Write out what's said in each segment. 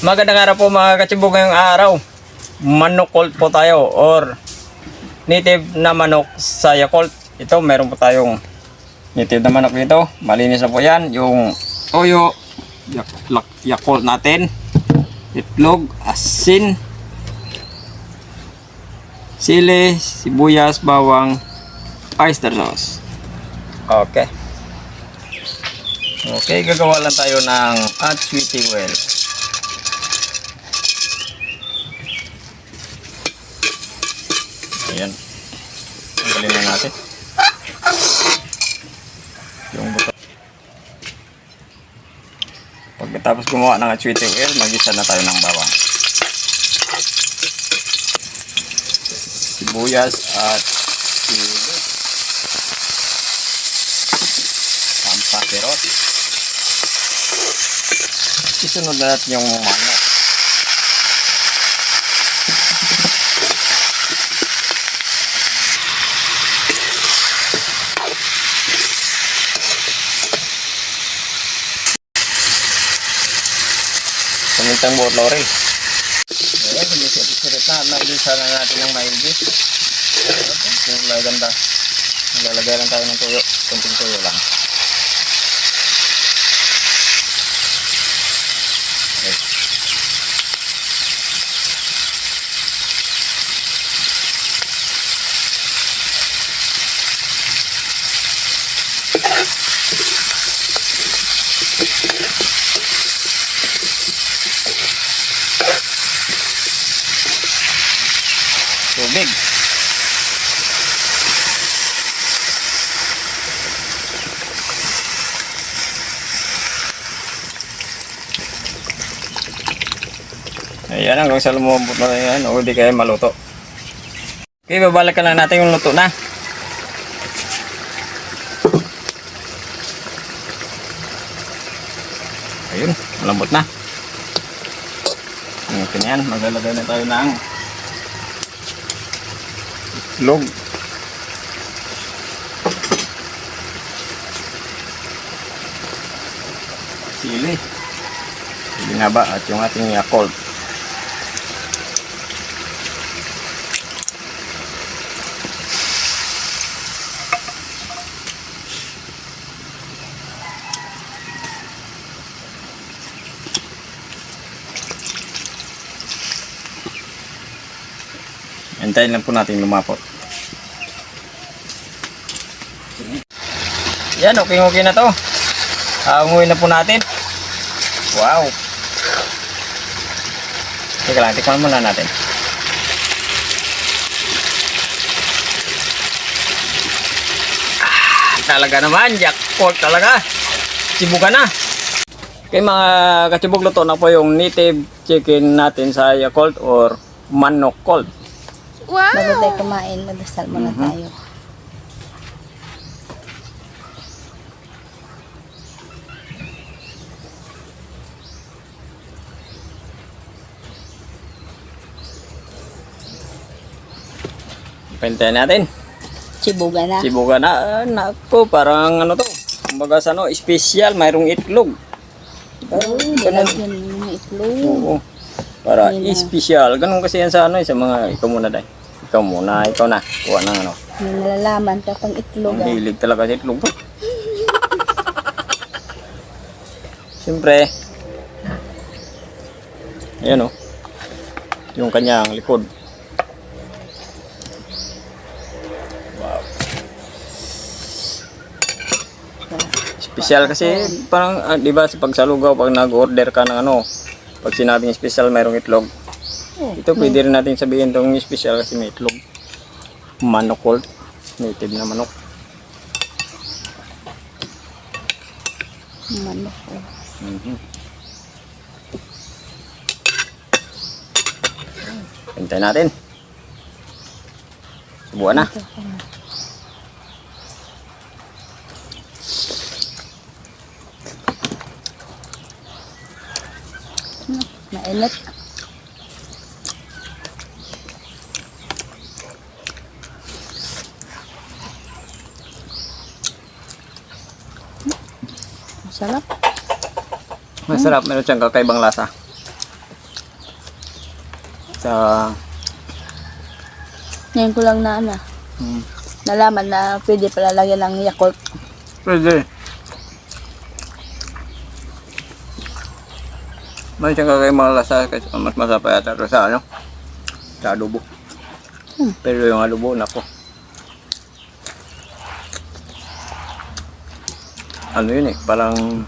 Magandang araw po mga katsibog ngayong araw. Manok colt po tayo or native na manok sa Yakult. Ito meron po tayong native na manok dito. Malinis na po yan. Yung toyo, Yakult natin. Itlog, asin, sili, sibuyas, bawang, oyster sauce. Okay. Okay, gagawa lang tayo ng sweetie well. Ayan. Tanggalin na natin yung buto. Pagkatapos gumawa ng sweetie oil, mag-isa na tayo ng bawang, sibuyas at sili, pampasirot. Isunod na natin yung manok. Pamintang buot lori. Ayan, sinisip-sirip na. Nagisa na natin ng maigi. Yung ganda. Lalagay lang tayo ng tuyo. Kunting tuyo lang. Okay. Tubig. Ayan, hanggang sa lumambot na yan o di kaya maluto. Okay, babalikan lang natin yung luto na. Ayun, malambot na. Okay na yan, maglalagay na tayo ng itlog, sili, siling haba at yung ating Yakult. Hintayin lang po natin lumapot. Yan, okay na to. Unguin na po natin. Wow. Teka lang, tikman muna natin. Talaga naman, Yakult talaga. Sibukan na. Okay mga katsibog, luto na po yung native chicken natin sa Yakult or manok colt. Wow! Bago tayo kumain, magdasal muna tayo. Pintayin natin. Sibugan na. Sibugan na. Naku, parang ano to. Kumbaga sa ano, special, mayroong itlog. Oh, nilagyan yung itlog. Oo. Para special. Ganun kasi yan sa ano, sa mga, ikaw muna dahil. Ikaw muna, ikaw na. Kuha ng ano. May nalalaman ka pang itlog. Ang hilig talaga sa itlog to. Siyempre. Ayan o. Yung kanyang likod. Wow. Special kasi parang, di ba, sa pagsalugaw, pag nag-order ka ng ano, pag sinabing special, mayroong itlog. Ito pwede rin natin sabihin itong special kasi may itlog. Manok colt. Native na manok. Manok. Hintayin natin. Subukan na. Mainit. Sarap. Masarap, meron siyang kakaibang lasa. Sa... Ngayon ko lang na nalaman na pwede pala lagyan ng Yakult. Pwede. May siyang kakain mga lasa kasi mas masarap yata ito sa ano? Sa adobo. Pero yung adobo, nako. Ano yun eh, parang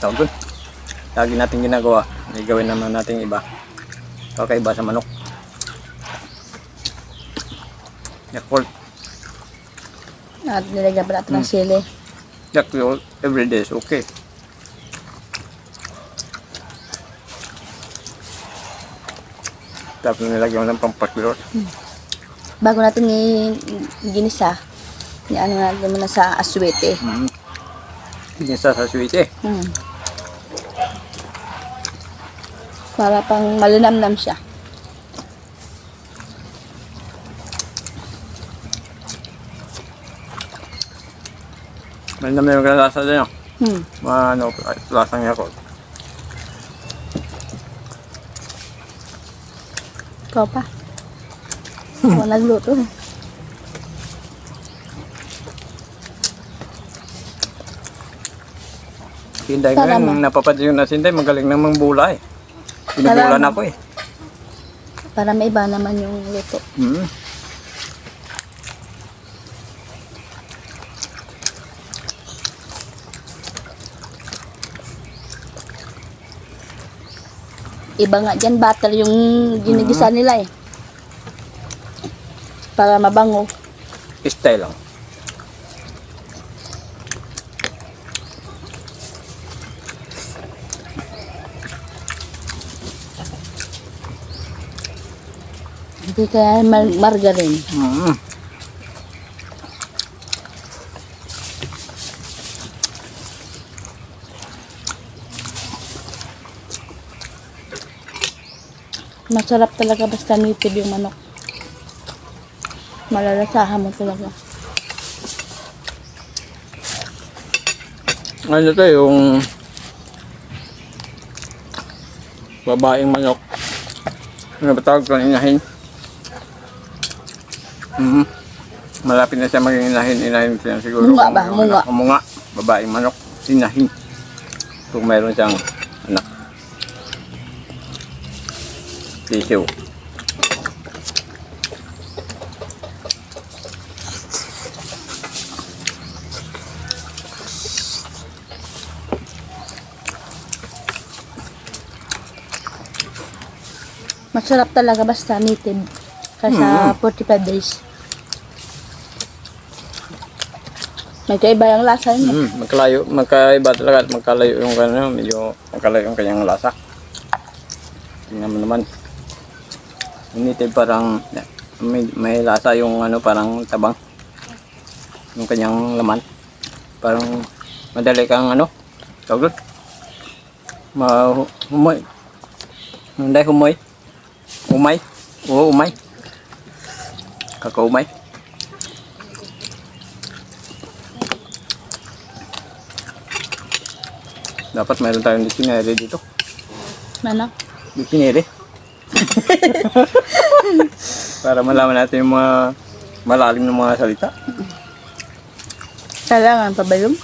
tawag doon. Lagi natin ginagawa, may gawin naman natin iba. Kakaiba sa manok. Yakult. At nilagyan pa natin ng sili. Yakult everyday is okay. Tapos nilagyan mo ng pampasbilot. Bago natin ginisa, ano natin muna sa aswete. Ginisa sa sweet eh. Para pang malinamnam siya. May naman yung lasa din yun. Ano, lasang Yakult. Ikaw pa. Ako nagluto. Sinday ko Salamat. yung napapansin yung nasinday, magaling namang bula eh. Pinubulan Salamat. ako eh. Para may iba naman yung luto. Iba nga dyan, butter yung ginigisa nila eh. Para mabango. Style lang. Hindi kaya margarine. Masarap talaga basta native yung manok. Malalasahan mo talaga. Ano to yung babaeng manok. Ano ba tawag ko? Inahin. Malapit na siya maging inahin. Inahin siya siguro. Munga ba? Munga. Munga. Babaeng manok. Inahin. Kung mayroon siyang anak. Sisiw. Masarap talaga basta native. Kasa 45 days. May kaiba yung lasa niya. Magkaiba talaga at magkalayo yung kanya, medyo magkalayo yung kanyang lasa. Tingnan mo naman. Native parang may lasa yung ano parang tabang. Yung kanyang laman. Parang madali kang ano, tawag doon. Humoy. Hindi humoy. Umay. Oo, umay. Kakaumay. Dapat mayroon tayong dictionary dito. Ano? Dictionary. Para malaman natin yung mga malalim ng mga salita. Kailangan pa ba yun?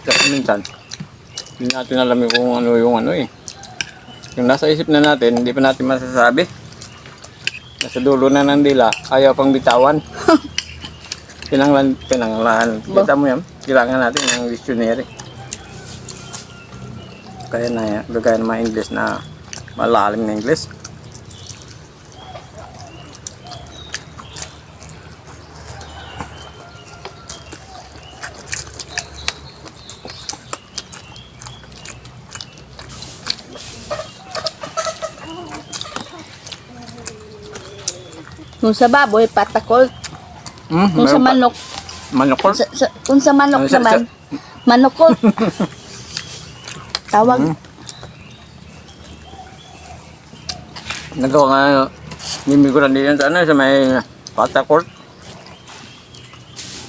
Kasi minsan, hindi natin alam kung ano yung ano eh. Yung nasa isip na natin, hindi pa natin masasabi. Nasa dulo na ng dila, ayaw pang bitawan. Pinanglan. Kita mo yan, kailangan natin ng dictionary. Kaya na yan, gagaya ng mga English na malalim na English. Kung sa baboy, patakol. Kung sa Meron pa. manok, Manokol? kung sa manok Sa- naman, manokol. Tawag. Nagawa nga, mimiguran din yan sa ano, sa may patakol.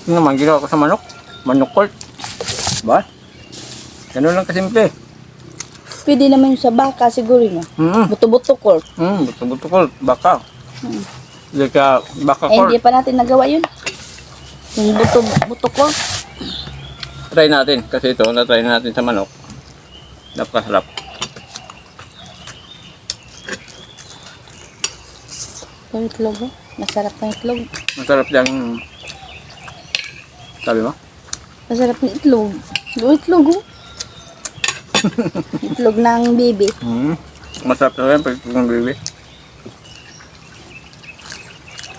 Ano naman ginawa ko sa manok? Manokol. Ba? Ganun lang kasimple. pwede naman yung sa baka siguro yun. Buto-buto ko. Buto-buto ko. Baka. Hindi ka baka Eh, ko. hindi pa natin nagawa yun. Yung buto ko. Try natin. Kasi ito, na-try natin sa manok. Napakasarap. Yung itlog, oh. Masarap na itlog. Masarap yung... Sabi mo? Masarap na itlog. Yung itlog, oh. Itlog ng bibi. Masarap na yan pag itlog ng bibi.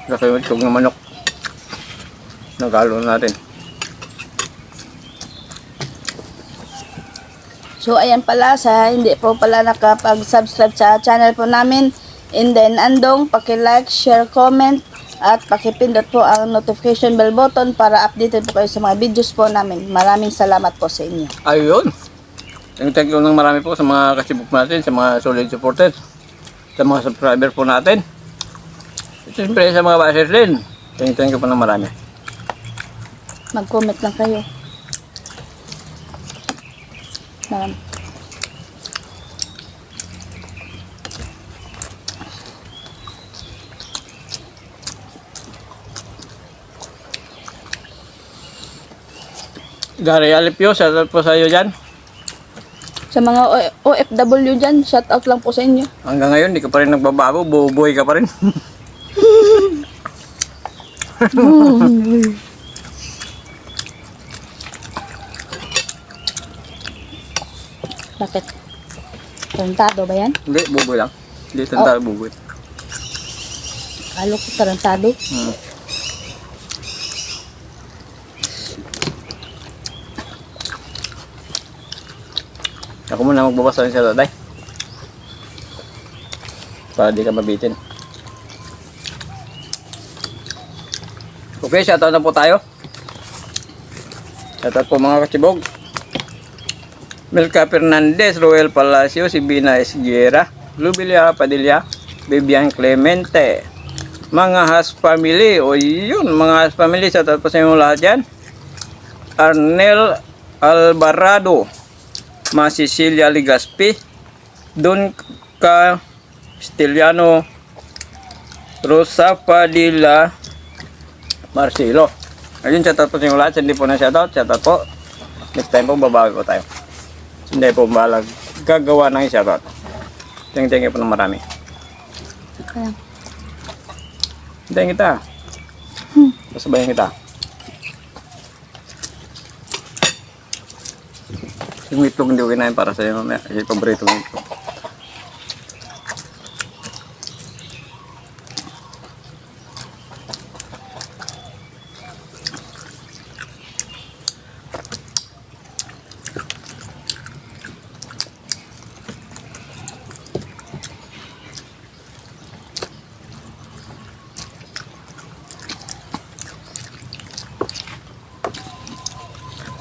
Kasi yung itlog ng manok. Nagalo natin. So, ayan pala, sa hindi po pala nakapag-subscribe sa channel po namin. And then, andong, paki-like, share, comment, at pakipindot po ang notification bell button para updated po kayo sa mga videos po namin. Maraming salamat po sa inyo. Ayun! Thank you ng marami po sa mga kasibok natin, sa mga solid supporters, sa mga subscriber po natin. Siyempre sa mga bashers din. Thank you po ng marami. Mag-comment lang kayo. Marami. Gary Alipio, shoutout po sa iyo dyan. Sa mga OFW dyan, shout out lang po sa inyo. Hanggang ngayon, di ka pa rin nagbabago, bubuhay ka pa rin. Bakit? Tarantado ba yan? Hindi, bubuhay lang. Hindi tanda bubuhay. Kalo ko tarantado. Ako muna magbabasa rin sa tatay. Para di ka mabitin. Okay, shoutout na po tayo. Shoutout po mga kachibog. Milka Fernandez, Roel Palacio, Sibina Esguera, Lubilia Padilla, Vivian Clemente, mga Has family, o yun, mga Has family, shoutout po sa inyo lahat yan. Arnel Alvarado, Ma Cecilia Ligaspi, Don Castellano, Rosa Padilla, Marcelo. Ayun, shoutout po sa inyo lahat. Hindi po na shoutout po. Next time po, babago tayo. Hindi po balag gagawa ng shoutout. Thank you po ng marami. Kaya, Hintayin kita. Pasabayan kita. Yung itlog hindi ko kinain para sa iyo mamaya. Kasi paborito ng itlog.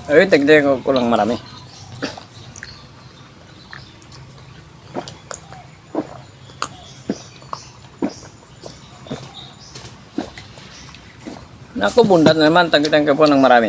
Ayun, tagdayan ko lang marami. Naku, bundat naman. Tagdayan ko po ng marami.